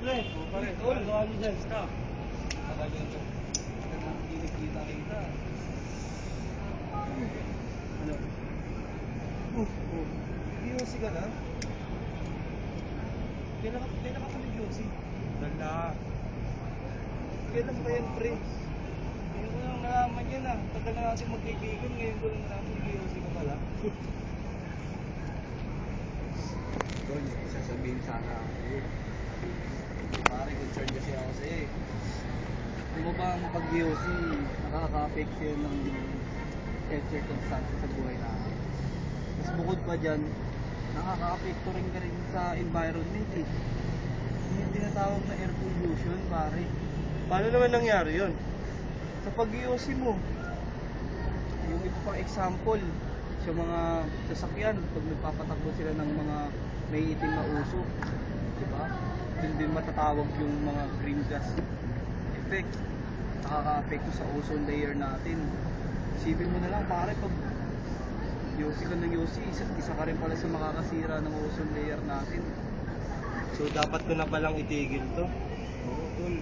pre. Pare, Tol. ano dyan? Stop. Talaga ito. Talagang kita-kita. Ano? POC ka na? Kailan ka pa nag-POC? Dala. Kailan ba yan, pre? Ngayon ko lang nalaman yan ah. Tagal na natin magkaibigan, ngayon ko lang nalaman nag-POC ka pala. Tol, sasabihin sana ako sa'yo. Pare, concern kasi ako sa'yo eh. Kung mo ba ang pag-DOC, nakaka-affect sa'yo ng health circumstances sa buhay natin. Mas bukod pa dyan, nakaka-apekto rin ka rin sa environment eh. Yung tinatawag na air pollution, pare. Paano naman nangyari yun? Sa pag-DOC mo, yung iba pang example, sa mga sasakyan, pag nagpapatakbo sila ng mga may itim na uso, diba? Doon din matatawag yung mga green gas effect. Nakaka-apekto sa ozone layer natin. Isipin mo na lang pare, pag yosi ka ng yosi, isa ka rin pala sa makakasira ng ozone layer natin. So dapat ko na palang itigil to. Oo, tol.